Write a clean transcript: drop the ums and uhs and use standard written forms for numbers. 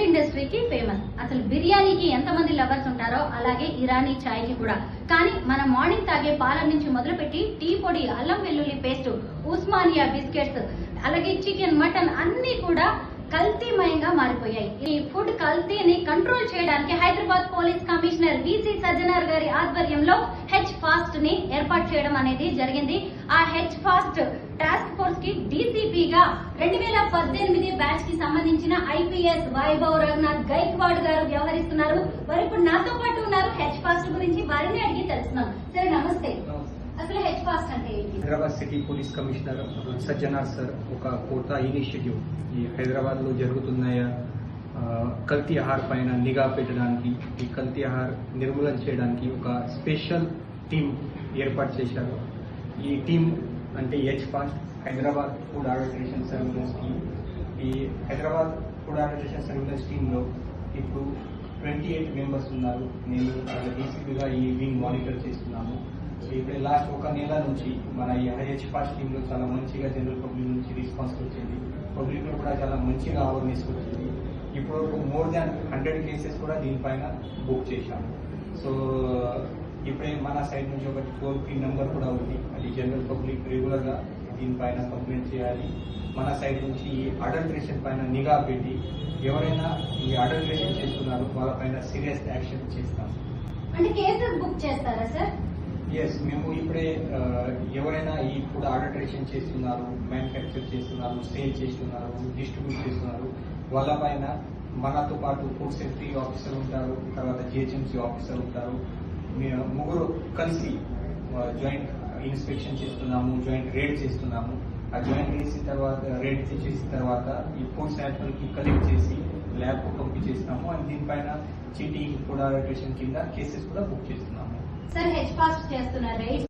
ఇండస్ట్రీకి ఫేమస్. అసలు బిర్యానీకి ఎంతమంది లవర్స్ ఉంటారో అలాగే ఇరానీ చాయ్ కి కూడా. కానీ మనం మార్నింగ్ తాగే పాల నుంచి మొదలుపెట్టి టీ పొడి, అల్లం వెల్లుల్లి పేస్ట్, ఉస్మానియా బిస్కెట్స్, అలాగే చికెన్, మటన్ అన్ని కూడా కల్తీమయంగా మారిపోయాయి. ఈ ఫుడ్ కల్తీని కంట్రోల్ చేయడానికి Hyderabad police commissioner VC Sajjanar గారి ఆధ్వర్యంలో హెచ్ ఫాస్ట్ ని ఏర్పాటు చేయడం అనేది జరిగింది. ఆ హెచ్ ఫాస్ట్ టాస్క్ ఫోర్స్ కి డీసీపీగా 2018 బ్యాచ్ కి సంబంధించిన ఐపీఎస్ వైభవ్ రఘునాథ్ గైక్వాడ్ గారు వ్యవహరిస్తున్నారు. వారు ఇప్పుడు నాతో పాటు ఉన్నారు. హెచ్ ఫాస్ట్ గురించి వారిని అడిగి తెలుసుకున్నాం. సరే, నమస్తే. అసలు హెచ్ ఫాస్ట్ అంటే ఏంటి? Hyderabad city police commissioner Sajjanar sir ఒక కొత్త ఇనిషియేటివ్ ఈ హైదరాబాద్ లో జరుగుతున్న కల్తీ ఆహార పైన నిఘా పెట్టడానికి, ఈ కల్తీ ఆహార నిర్మూలన చేయడానికి ఒక స్పెషల్ టీం ఏర్పాటు చేశారు. ఈ టీం అంటే H FAST Hyderabad food organisation surveillance team. ఈ హైదరాబాద్ ఫుడ్ ఆర్గనైజేషన్ సర్వీలెన్స్ టీంలో ఇప్పుడు 28 మెంబర్స్ ఉన్నారు. నేను డీసీపీగా ఈ వింగ్ మానిటర్ చేస్తున్నాను. ఇప్పుడు లాస్ట్ ఒక నెల నుంచి మన ఈ హెచ్ ఫాస్ట్ టీమ్ లో చాలా మంచిగా జనరల్ పబ్లిక్ నుంచి రెస్పాన్స్ వచ్చింది. పబ్లిక్ లో కూడా చాలా మంచిగా అవేర్నెస్ వచ్చింది. ఇప్పుడు మోర్ దాన్ 100 కేసెస్ కూడా దీనిపైన బుక్ చేశాము. సో ఇప్పుడే మన సైడ్ నుంచి ఒక టోల్ ఫ్రీ నెంబర్ కూడా ఉంది. అది జనరల్ పబ్లిక్ రెగ్యులర్ గా దీనిపైన కంప్లైంట్ చేయాలి. మన సైడ్ నుంచి ఈ అడల్ట్రేషన్ పైన నిఘా పెట్టి ఎవరైనా ఈ అడల్ట్రేషన్ చేస్తున్నారో వాళ్ళపైన సీరియస్ యాక్షన్ చేస్తాం. అంటే కేసెస్ బుక్ చేస్తారా సార్? ఎస్, మేము ఇప్పుడే ఎవరైనా ఈ ఫుడ్ అడల్ట్రేషన్ చేస్తున్నారు, మ్యానుఫ్యాక్చర్ చేస్తున్నారు, సేల్ చేస్తున్నారు, డిస్ట్రిబ్యూట్ చేస్తున్నారు, వాళ్ళపైన మనతో పాటు ఫుడ్ సేఫ్టీ ఆఫీసర్ ఉంటారు, తర్వాత జిహెచ్ఎంసీ ఆఫీసర్ ఉంటారు. ముగ్గురు కలిసి జాయింట్ ఇన్స్పెక్షన్ చేస్తున్నాము, జాయింట్ రేడ్ చేస్తున్నాము. ఆ జాయింట్ రేడ్ చేసిన తర్వాత ఈ ఫుడ్ శాంపుల్ కి కలెక్ట్ చేసి ల్యాబ్ కు పంపించేస్తున్నాము. అండ్ దీనిపైన చీటింగ్, ఫుడ్ అడల్ట్రేషన్ కింద కేసెస్ కూడా బుక్ చేస్తున్నాము. సార్, హెచ్ ఫాస్ట్ చేస్తున్నారు రైట్?